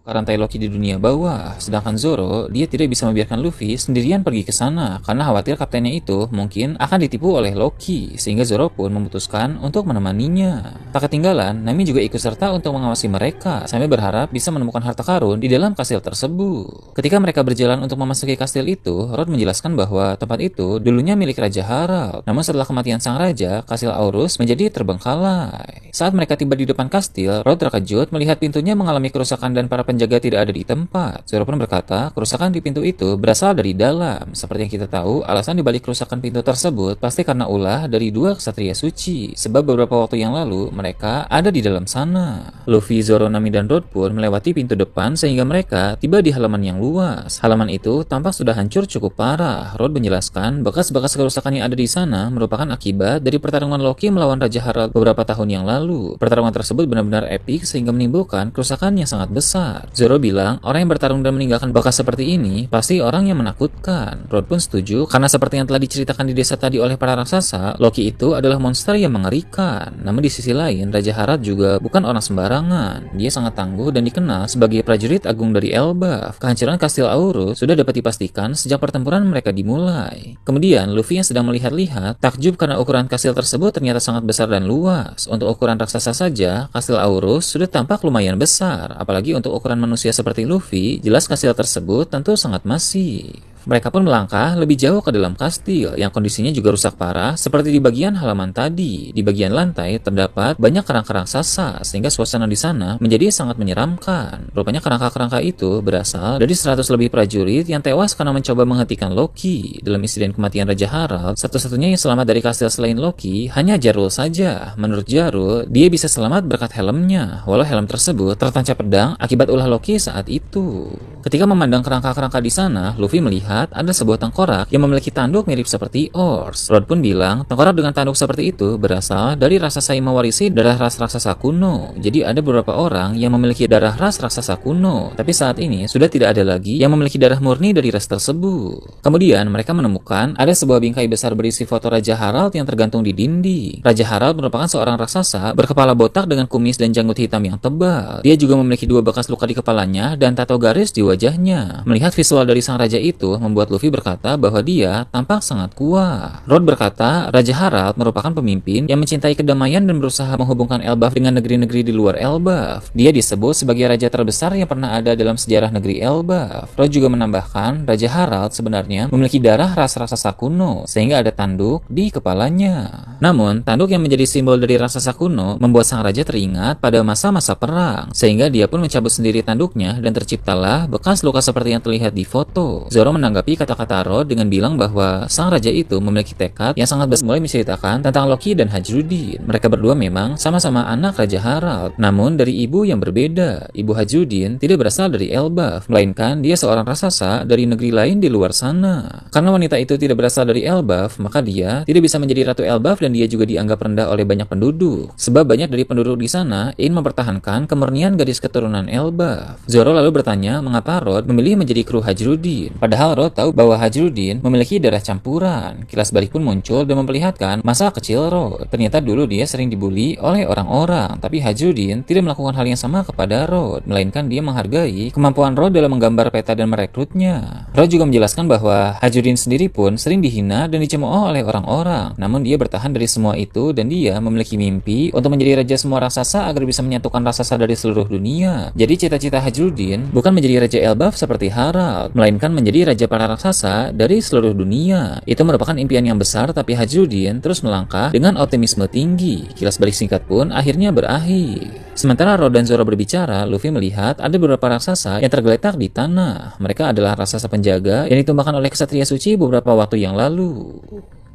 ke rantai Loki di dunia bawah. Sedangkan Zoro, dia tidak bisa membiarkan Luffy sendirian pergi ke sana karena khawatir kaptennya itu mungkin akan ditipu oleh Loki, sehingga Zoro pun memutuskan untuk menemaninya. Tak ketinggalan, Nami juga ikut serta untuk mengawasi mereka sambil berharap bisa menemukan harta karun di dalam kastil tersebut. Ketika mereka berjalan untuk memasuki kastil itu, Rod menjelaskan bahwa tempat itu dulunya milik Raja Harald. Namun setelah kematian sang raja, kastil Aurus menjadi terbengkalai. Saat mereka tiba di depan kastil, Rod terkejut melihat pintunya mengalami kerusakan dan para penjaga tidak ada di tempat. Zoro pun berkata, kerusakan di pintu itu berasal dari dalam. Seperti yang kita tahu, alasan dibalik kerusakan pintu tersebut pasti karena ulah dari dua ksatria suci. Sebab beberapa waktu yang lalu, mereka ada di dalam sana. Luffy, Zoro, Nami, dan Rod pun melewati pintu depan sehingga mereka tiba di halaman yang luas. Halaman itu tampak sudah hancur cukup parah. Rod menjelaskan, bekas-bekas kerusakan yang ada di sana merupakan akibat dari pertarungan Loki melawan Raja Harald beberapa tahun yang lalu. Pertarungan tersebut benar-benar epik sehingga menimbulkan kerusakan yang sangat besar. Zoro bilang, orang yang bertarung dan meninggalkan bekas seperti ini pasti orang yang menakutkan. Rod pun setuju, karena seperti yang telah diceritakan di desa tadi oleh para raksasa, Loki itu adalah monster yang mengerikan. Namun di sisi lain, Raja Harald juga bukan orang sembarangan. Dia sangat tangguh dan dikenal sebagai prajurit agung dari Elbaf. Kehancuran kastil Aurus sudah dapat dipastikan sejak pertempuran mereka dimulai. Kemudian, Luffy yang sedang melihat-lihat, takjub karena ukuran kastil tersebut ternyata sangat besar dan luas. Untuk ukuran raksasa saja, kastil Aurus sudah tampak lumayan besar. Apalagi untuk ukuran manusia seperti Luffy, jelas kastil tersebut tentu sangat masif. Mereka pun melangkah lebih jauh ke dalam kastil yang kondisinya juga rusak parah seperti di bagian halaman tadi. Di bagian lantai terdapat banyak kerangka raksasa sehingga suasana di sana menjadi sangat menyeramkan. Rupanya kerangka-kerangka itu berasal dari 100 lebih prajurit yang tewas karena mencoba menghentikan Loki. Dalam insiden kematian Raja Harald, satu-satunya yang selamat dari kastil selain Loki hanya Jarul saja. Menurut Jarul, dia bisa selamat berkat helmnya, walau helm tersebut tertancap pedang akibat ulah Loki saat itu. Ketika memandang kerangka-kerangka di sana, Luffy melihat ada sebuah tengkorak yang memiliki tanduk mirip seperti ors. Rod pun bilang, tengkorak dengan tanduk seperti itu berasal dari raksasa yang mewarisi darah ras raksasa kuno. Jadi ada beberapa orang yang memiliki darah ras raksasa kuno, tapi saat ini sudah tidak ada lagi yang memiliki darah murni dari ras tersebut. Kemudian mereka menemukan ada sebuah bingkai besar berisi foto Raja Harald yang tergantung di dinding. Raja Harald merupakan seorang raksasa berkepala botak dengan kumis dan janggut hitam yang tebal. Dia juga memiliki dua bekas luka di kepalanya dan tato garis di wajahnya. Melihat visual dari sang raja itu membuat Luffy berkata bahwa dia tampak sangat kuat. Rod berkata, Raja Harald merupakan pemimpin yang mencintai kedamaian dan berusaha menghubungkan Elbaf dengan negeri-negeri di luar Elbaf. Dia disebut sebagai raja terbesar yang pernah ada dalam sejarah negeri Elbaf. Rod juga menambahkan, Raja Harald sebenarnya memiliki darah ras raksasa kuno, sehingga ada tanduk di kepalanya. Namun, tanduk yang menjadi simbol dari raksasa kuno membuat sang raja teringat pada masa-masa perang, sehingga dia pun mencabut sendiri tanduknya dan terciptalah bekas luka seperti yang terlihat di foto. Zoro menanggapi kata-kata Rod dengan bilang bahwa sang raja itu memiliki tekad yang sangat besar mulai menceritakan tentang Loki dan Hajrudin. Mereka berdua memang sama-sama anak Raja Harald, namun dari ibu yang berbeda. Ibu Hajrudin tidak berasal dari Elbaf, melainkan dia seorang raksasa dari negeri lain di luar sana. Karena wanita itu tidak berasal dari Elbaf, maka dia tidak bisa menjadi Ratu Elbaf dan dia juga dianggap rendah oleh banyak penduduk. Sebab banyak dari penduduk di sana ingin mempertahankan kemurnian gadis keturunan Elbaf. Zoro lalu bertanya mengapa Rod memilih menjadi kru Hajrudin. Padahal Rod tahu bahwa Hajrudin memiliki darah campuran. Kilas balik pun muncul dan memperlihatkan masa kecil Rod. Ternyata dulu dia sering dibully oleh orang-orang, tapi Hajrudin tidak melakukan hal yang sama kepada Rod, melainkan dia menghargai kemampuan Rod dalam menggambar peta dan merekrutnya. Rod juga menjelaskan bahwa Hajrudin sendiri pun sering dihina dan dicemooh oleh orang-orang, namun dia bertahan dari semua itu dan dia memiliki mimpi untuk menjadi raja semua raksasa agar bisa menyatukan raksasa dari seluruh dunia. Jadi cita-cita Hajrudin bukan menjadi Raja Elbaf seperti Harald, melainkan menjadi raja para raksasa dari seluruh dunia. Itu merupakan impian yang besar, tapi Hajrudin terus melangkah dengan optimisme tinggi. Kilas balik singkat pun akhirnya berakhir. Sementara Rod dan Zoro berbicara, Luffy melihat ada beberapa raksasa yang tergeletak di tanah. Mereka adalah raksasa penjaga yang ditumbangkan oleh ksatria suci beberapa waktu yang lalu.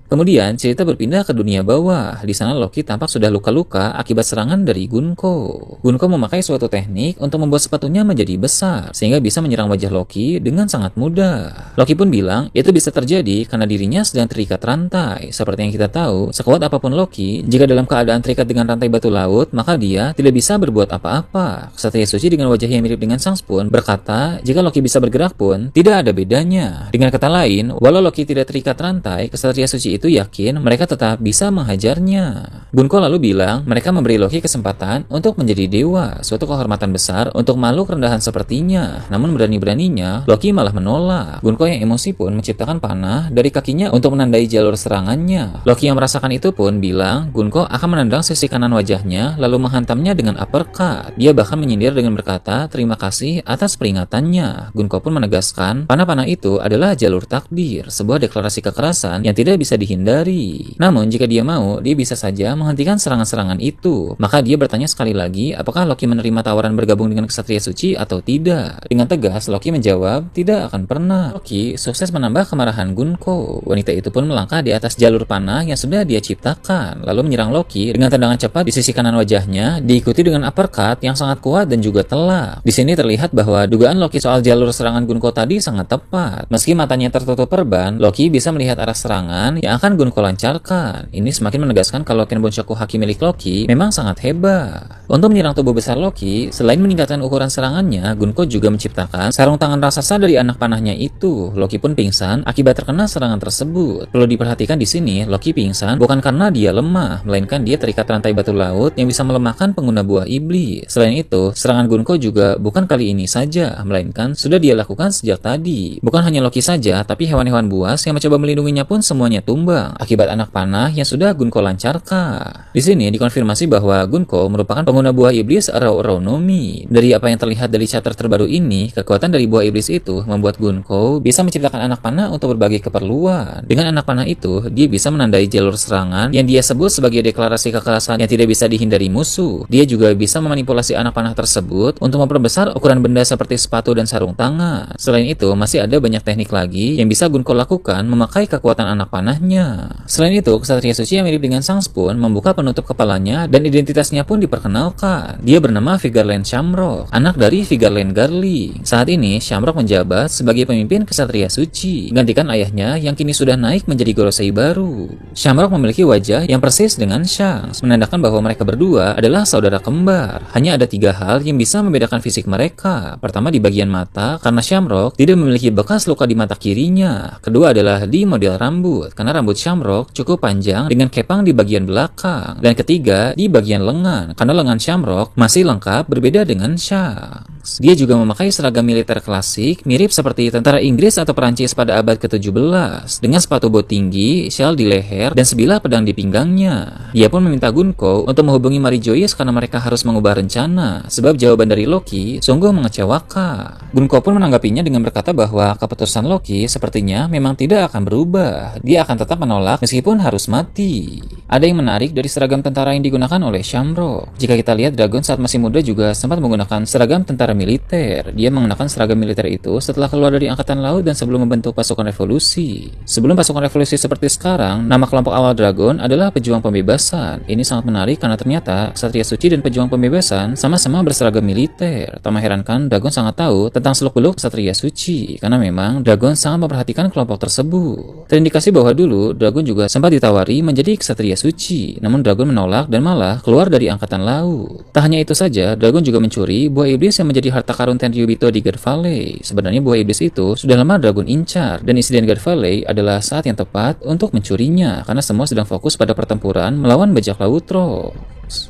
Kemudian cerita berpindah ke dunia bawah. Di sana Loki tampak sudah luka-luka akibat serangan dari Gunko. Gunko memakai suatu teknik untuk membuat sepatunya menjadi besar sehingga bisa menyerang wajah Loki dengan sangat mudah. Loki pun bilang itu bisa terjadi karena dirinya sedang terikat rantai. Seperti yang kita tahu, sekuat apapun Loki, jika dalam keadaan terikat dengan rantai batu laut, maka dia tidak bisa berbuat apa-apa. Ksatria suci dengan wajah yang mirip dengan sang Spoon berkata, jika Loki bisa bergerak pun tidak ada bedanya. Dengan kata lain, walau Loki tidak terikat rantai, ksatria suci itu yakin mereka tetap bisa menghajarnya. Gunko lalu bilang mereka memberi Loki kesempatan untuk menjadi dewa, suatu kehormatan besar untuk makhluk rendahan sepertinya. Namun berani-beraninya Loki malah menolak. Gunko yang emosi pun menciptakan panah dari kakinya untuk menandai jalur serangannya. Loki yang merasakan itu pun bilang Gunko akan menendang sisi kanan wajahnya lalu menghantamnya dengan uppercut. Dia bahkan menyindir dengan berkata terima kasih atas peringatannya. Gunko pun menegaskan panah-panah itu adalah jalur takdir, sebuah deklarasi kekerasan yang tidak bisa dihindari. Namun jika dia mau, dia bisa saja menghentikan serangan-serangan itu. Maka dia bertanya sekali lagi apakah Loki menerima tawaran bergabung dengan Ksatria Suci atau tidak. Dengan tegas Loki menjawab tidak akan pernah. Loki sukses menambah kemarahan Gunko. Wanita itu pun melangkah di atas jalur panah yang sudah dia ciptakan, lalu menyerang Loki dengan tendangan cepat di sisi kanan wajahnya, diikuti dengan uppercut yang sangat kuat dan juga telak. Di sini terlihat bahwa dugaan Loki soal jalur serangan Gunko tadi sangat tepat. Meski matanya tertutup perban, Loki bisa melihat arah serangan yang akan Gunko lancarkan. Ini semakin menegaskan kalau Ken Bunshaku Haki milik Loki memang sangat hebat. Untuk menyerang tubuh besar Loki, selain meningkatkan ukuran serangannya, Gunko juga menciptakan sarung tangan raksasa dari anak panahnya itu. Loki pun pingsan akibat terkena serangan tersebut. Perlu diperhatikan di sini, Loki pingsan bukan karena dia lemah, melainkan dia terikat rantai batu laut yang bisa melemahkan pengguna buah iblis. Selain itu, serangan Gunko juga bukan kali ini saja, melainkan sudah dia lakukan sejak tadi. Bukan hanya Loki saja, tapi hewan-hewan buas yang mencoba melindunginya pun semuanya tumbang akibat anak panah yang sudah Gunko lancarkan. Di sini dikonfirmasi bahwa Gunko merupakan pengguna buah iblis Rauronomi. Dari apa yang terlihat dari chapter terbaru ini, kekuatan dari buah iblis itu membuat Gunko bisa menciptakan anak panah untuk berbagai keperluan. Dengan anak panah itu, dia bisa menandai jalur serangan yang dia sebut sebagai deklarasi kekerasan yang tidak bisa dihindari musuh. Dia juga bisa memanipulasi anak panah tersebut untuk memperbesar ukuran benda seperti sepatu dan sarung tangan. Selain itu, masih ada banyak teknik lagi yang bisa Gunko lakukan memakai kekuatan anak panahnya. Selain itu, Ksatria Suci yang mirip dengan Sang Spoon membuka penutup kepalanya dan identitasnya pun diperkenalkan. Dia bernama Vigarland Shamrock, anak dari Vigarland Garling. Saat ini, Shamrock menjabat sebagai pemimpin Ksatria Suci, menggantikan ayahnya yang kini sudah naik menjadi Gorosei baru. Shamrock memiliki wajah yang persis dengan Shanks, menandakan bahwa mereka berdua adalah saudara kembar. Hanya ada 3 hal yang bisa membedakan fisik mereka. Pertama, di bagian mata, karena Shamrock tidak memiliki bekas luka di mata kirinya. Kedua adalah di model rambut, karena rambut Shamrock cukup panjang dengan kepang di bagian belakang. Dan ketiga, di bagian lengan, karena lengan Shamrock masih lengkap berbeda dengan Shanks. Dia juga memakai seragam militer klasik mirip seperti tentara Inggris atau Perancis pada abad ke-17, dengan sepatu bot tinggi, shawl di leher, dan sebilah pedang di pinggangnya. Dia pun meminta Gunko untuk menghubungi Mary Joyce karena mereka harus mengubah rencana, sebab jawaban dari Loki sungguh mengecewakan. Gunko pun menanggapinya dengan berkata bahwa keputusan Loki sepertinya memang tidak akan berubah. Dia akan tetap menolak meskipun harus mati. Ada yang menarik dari seragam tentara yang digunakan oleh Shamrock. Jika kita lihat, Dragon saat masih muda juga sempat menggunakan seragam tentara militer. Dia mengenakan seragam militer itu setelah keluar dari Angkatan Laut dan sebelum membentuk pasukan revolusi. Sebelum pasukan revolusi seperti sekarang, nama kelompok awal Dragon adalah Pejuang Pembebasan. Ini sangat menarik karena ternyata Ksatria Suci dan Pejuang Pembebasan sama-sama berseragam militer. Tak mengherankan Dragon sangat tahu tentang seluk-beluk Ksatria Suci, karena memang Dragon sangat memperhatikan kelompok tersebut. Terindikasi bahwa dulu Dragon juga sempat ditawari menjadi Ksatria Suci, namun Dragon menolak dan malah keluar dari Angkatan Laut. Tak hanya itu saja, Dragon juga mencuri buah iblis yang menjadi harta karun Tenryubito di God Valley. Sebenarnya buah iblis itu sudah lama Dragon incar, dan insiden God Valley adalah saat yang tepat untuk mencurinya, karena semua sedang fokus pada pertempuran melawan bajak laut Trolls.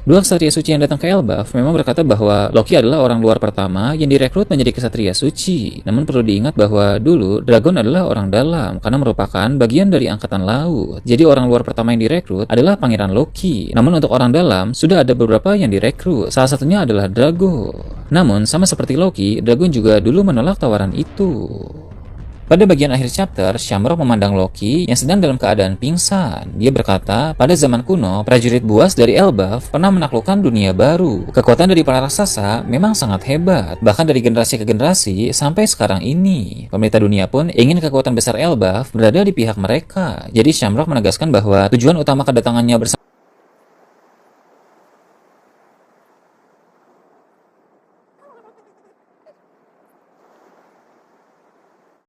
Dua Ksatria Suci yang datang ke Elbaf memang berkata bahwa Loki adalah orang luar pertama yang direkrut menjadi Ksatria Suci. Namun perlu diingat bahwa dulu Dragon adalah orang dalam karena merupakan bagian dari Angkatan Laut. Jadi orang luar pertama yang direkrut adalah Pangeran Loki. Namun untuk orang dalam sudah ada beberapa yang direkrut. Salah satunya adalah Dragon. Namun sama seperti Loki, Dragon juga dulu menolak tawaran itu. Pada bagian akhir chapter, Shamrock memandang Loki yang sedang dalam keadaan pingsan. Dia berkata, pada zaman kuno, prajurit buas dari Elbaf pernah menaklukkan dunia baru. Kekuatan dari para raksasa memang sangat hebat, bahkan dari generasi ke generasi sampai sekarang ini. Pemerintah dunia pun ingin kekuatan besar Elbaf berada di pihak mereka. Jadi Shamrock menegaskan bahwa tujuan utama kedatangannya bersama